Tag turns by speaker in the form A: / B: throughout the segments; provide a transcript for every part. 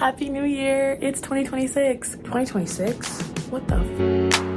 A: Happy New Year! It's 2026. 2026? What the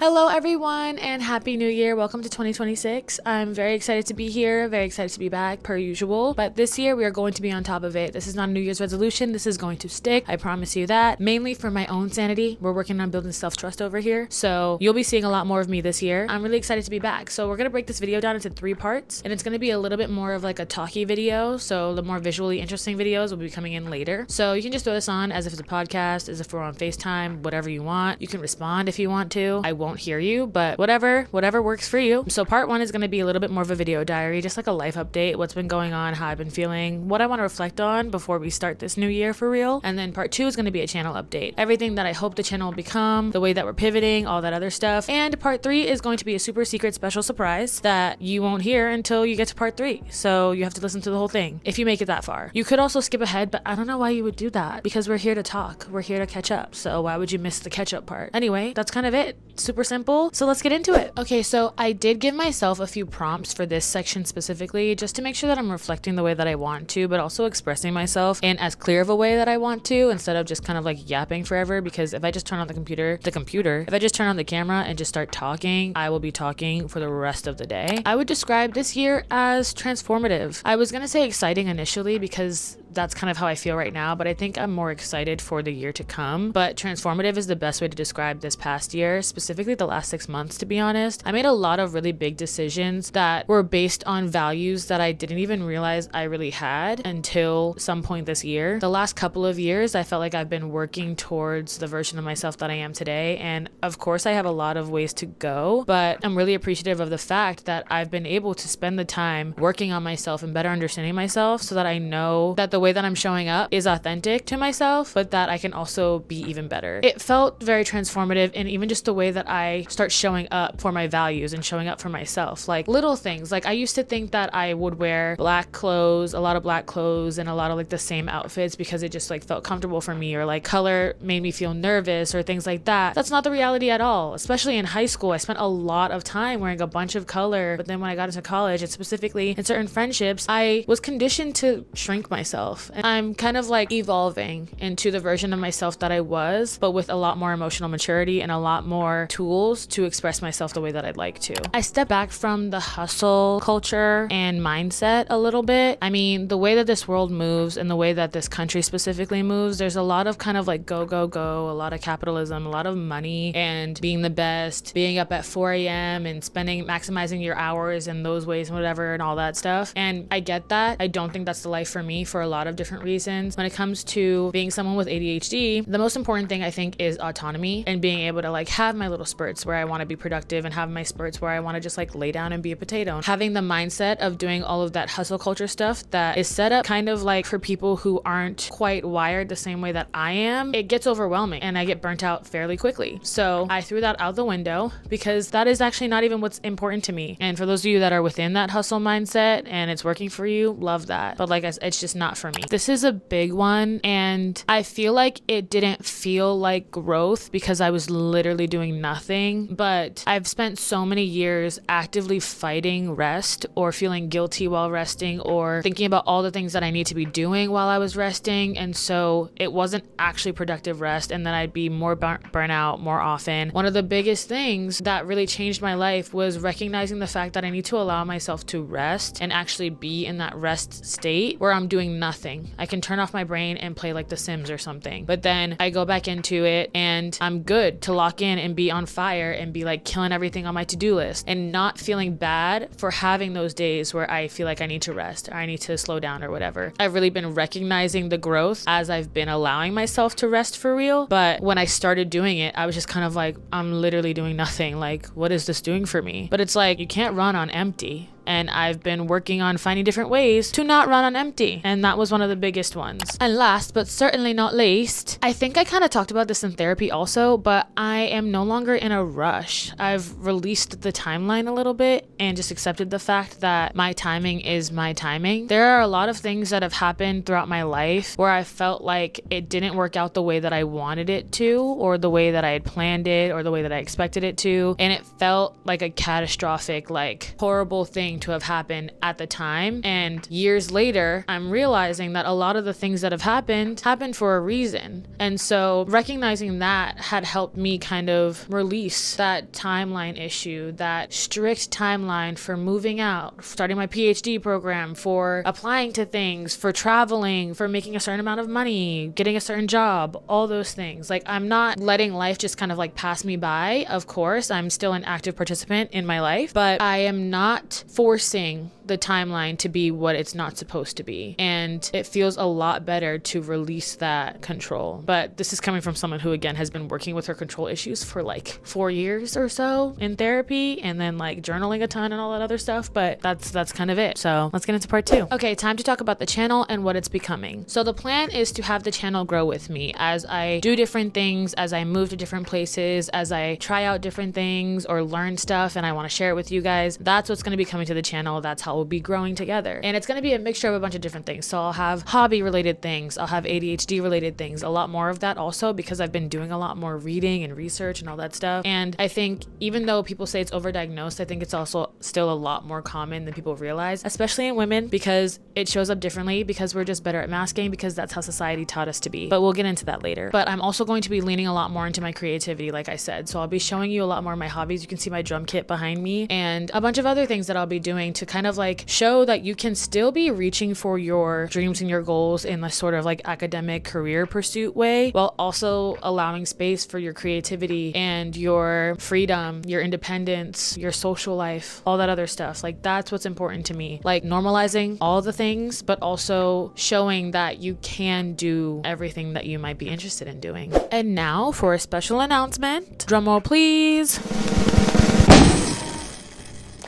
A: Hello everyone and Happy New Year. Welcome to 2026. I'm very excited to be here, very excited to be back per usual. But this year we are going to be on top of it. This is not a New Year's resolution. This is going to stick. I promise you that. Mainly for my own sanity. We're working on building self-trust over here. So you'll be seeing a lot more of me this year. I'm really excited to be back. So we're going to break this video down into 3 parts. And it's going to be a little bit more of like a talky video. So the more visually interesting videos will be coming in later. So you can just throw this on as if it's a podcast, as if we're on FaceTime, whatever you want. You can respond if you want to. I won't hear you, but whatever works for you. So part 1 is going to be a little bit more of a video diary, just like a life update, what's been going on, how I've been feeling, what I want to reflect on before we start this new year for real. And then part 2 is going to be a channel update, everything that I hope the channel will become, the way that we're pivoting, all that other stuff. And part 3 is going to be a super secret special surprise that you won't hear until you get to part 3. So you have to listen to the whole thing if you make it that far. You could also skip ahead, but I don't know why you would do that, because we're here to talk, we're here to catch up. So why would you miss the catch up part? Anyway, that's kind of it. Super simple. So let's get into it. Okay, so I did give myself a few prompts for this section specifically, just to make sure that I'm reflecting the way that I want to, but also expressing myself in as clear of a way that I want to, instead of just kind of like yapping forever. Because if I just turn on the computer, if I just turn on the camera and just start talking, I will be talking for the rest of the day. I would describe this year as transformative. I was gonna say exciting initially because that's kind of how I feel right now, but I think I'm more excited for the year to come. But transformative is the best way to describe this past year, specifically the last 6 months, to be honest. I made a lot of really big decisions that were based on values that I didn't even realize I really had until some point this year. The last couple of years, I felt like I've been working towards the version of myself that I am today. And of course, I have a lot of ways to go, but I'm really appreciative of the fact that I've been able to spend the time working on myself and better understanding myself, so that I know that the way that I'm showing up is authentic to myself, but that I can also be even better. It felt very transformative, and even just the way that I start showing up for my values and showing up for myself. Like little things, like I used to think that I would wear black clothes, a lot of black clothes, and a lot of like the same outfits because it just like felt comfortable for me, or like color made me feel nervous or things like that. That's not the reality at all. Especially in high school, I spent a lot of time wearing a bunch of color, but then when I got into college, and specifically in certain friendships, I was conditioned to shrink myself. And I'm kind of like evolving into the version of myself that I was, but with a lot more emotional maturity and a lot more tools to express myself the way that I'd like to. I step back from the hustle culture and mindset a little bit. I mean, the way that this world moves and the way that this country specifically moves, there's a lot of kind of like go, a lot of capitalism, a lot of money, and being the best, being up at 4 a.m. and maximizing your hours in those ways and whatever and all that stuff. And I get that. I don't think that's the life for me for a lot of different reasons. When it comes to being someone with ADHD, the most important thing I think is autonomy, and being able to like have my little spurts where I want to be productive and have my spurts where I want to just like lay down and be a potato. Having the mindset of doing all of that hustle culture stuff that is set up kind of like for people who aren't quite wired the same way that I am, it gets overwhelming and I get burnt out fairly quickly. So I threw that out the window because that is actually not even what's important to me. And for those of you that are within that hustle mindset and it's working for you, love that. But like it's just not for me. This is a big one, and I feel like it didn't feel like growth because I was literally doing nothing, but I've spent so many years actively fighting rest, or feeling guilty while resting, or thinking about all the things that I need to be doing while I was resting, and so it wasn't actually productive rest, and then I'd be more burnout more often. One of the biggest things that really changed my life was recognizing the fact that I need to allow myself to rest and actually be in that rest state where I'm doing nothing. I can turn off my brain and play like The Sims or something, but then I go back into it and I'm good to lock in and be on fire and be like killing everything on my to-do list, and not feeling bad for having those days where I feel like I need to rest or I need to slow down or whatever. I've really been recognizing the growth as I've been allowing myself to rest for real, but when I started doing it, I was just kind of like, I'm literally doing nothing. Like, what is this doing for me? But it's like, you can't run on empty. And I've been working on finding different ways to not run on empty. And that was one of the biggest ones. And last, but certainly not least, I think I kind of talked about this in therapy also, but I am no longer in a rush. I've released the timeline a little bit and just accepted the fact that my timing is my timing. There are a lot of things that have happened throughout my life where I felt like it didn't work out the way that I wanted it to, or the way that I had planned it, or the way that I expected it to. And it felt like a catastrophic, like horrible thing thing to have happened at the time. And years later, I'm realizing that a lot of the things that have happened for a reason. And so recognizing that had helped me kind of release that timeline issue, that strict timeline for moving out, starting my PhD program, for applying to things, for traveling, for making a certain amount of money, getting a certain job, all those things. Like, I'm not letting life just kind of like pass me by. Of course, I'm still an active participant in my life, but I am not forcing the timeline to be what it's not supposed to be. And it feels a lot better to release that control. But this is coming from someone who, again, has been working with her control issues for like 4 years or so in therapy, and then like journaling a ton and all that other stuff. But that's kind of it. So let's get into part 2. Okay, time to talk about the channel and what it's becoming. So the plan is to have the channel grow with me as I do different things, as I move to different places, as I try out different things or learn stuff and I want to share it with you guys. That's what's going to be coming to the channel. That's how we'll be growing together. And it's going to be a mixture of a bunch of different things. So I'll have hobby related things, I'll have ADHD related things, a lot more of that also, because I've been doing a lot more reading and research and all that stuff. And I think even though people say it's overdiagnosed, I think it's also still a lot more common than people realize, especially in women, because it shows up differently, because we're just better at masking, because that's how society taught us to be. But we'll get into that later. But I'm also going to be leaning a lot more into my creativity, like I said. So I'll be showing you a lot more of my hobbies. You can see my drum kit behind me and a bunch of other things that I'll be doing to kind of like show that you can still be reaching for your dreams and your goals in a sort of like academic career pursuit way, while also allowing space for your creativity and your freedom, your independence, your social life, all that other stuff. Like, that's what's important to me. Like, normalizing all the things, but also showing that you can do everything that you might be interested in doing. And now for a special announcement. Drumroll, please.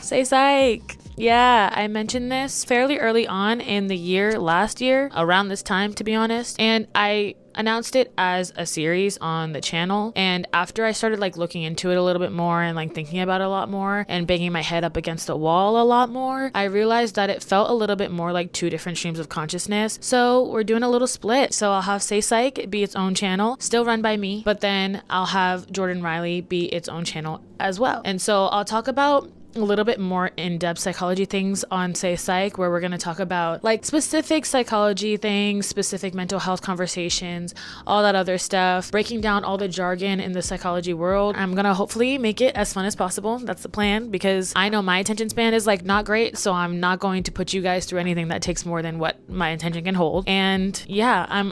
A: Say psych. Yeah, I mentioned this fairly early on in the year, last year, around this time, to be honest. And I announced it as a series on the channel. And after I started like looking into it a little bit more and like thinking about it a lot more and banging my head up against the wall a lot more, I realized that it felt a little bit more like 2 different streams of consciousness. So we're doing a little split. So I'll have Say Psych be its own channel, still run by me, but then I'll have Jordan Riley be its own channel as well. And so I'll talk about a little bit more in-depth psychology things on Say Psych, where we're going to talk about like specific psychology things, specific mental health conversations, all that other stuff, breaking down all the jargon in the psychology world. I'm going to hopefully make it as fun as possible. That's the plan, because I know my attention span is like not great, so I'm not going to put you guys through anything that takes more than what my attention can hold. And yeah, I'm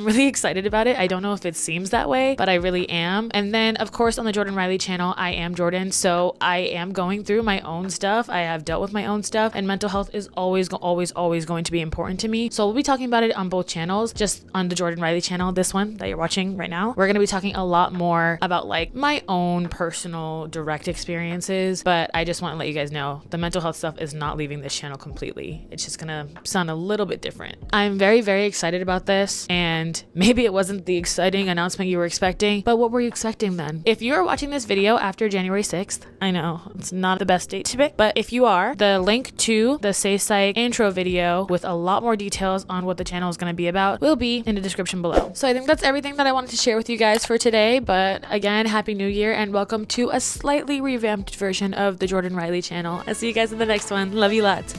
A: really excited about it. I don't know if it seems that way, but I really am. And then of course on the Jordan Riley channel, I am Jordan, so I am going through my own stuff. I have dealt with my own stuff, and mental health is always going to be important to me. So we'll be talking about it on both channels. Just on the Jordan Riley channel, this one that you're watching right now, we're going to be talking a lot more about like my own personal direct experiences. But I just want to let you guys know the mental health stuff is not leaving this channel completely. It's just going to sound a little bit different. I'm very, very excited about this, and maybe it wasn't the exciting announcement you were expecting, but what were you expecting then? If you're watching this video after January 6th, I know it's not the best date to pick, but if you are, the link to the Say Psych intro video with a lot more details on what the channel is going to be about will be in the description below. So I think that's everything that I wanted to share with you guys for today. But again, Happy New Year and welcome to a slightly revamped version of the Jordan Riley channel. I'll see you guys in the next one. Love you lots.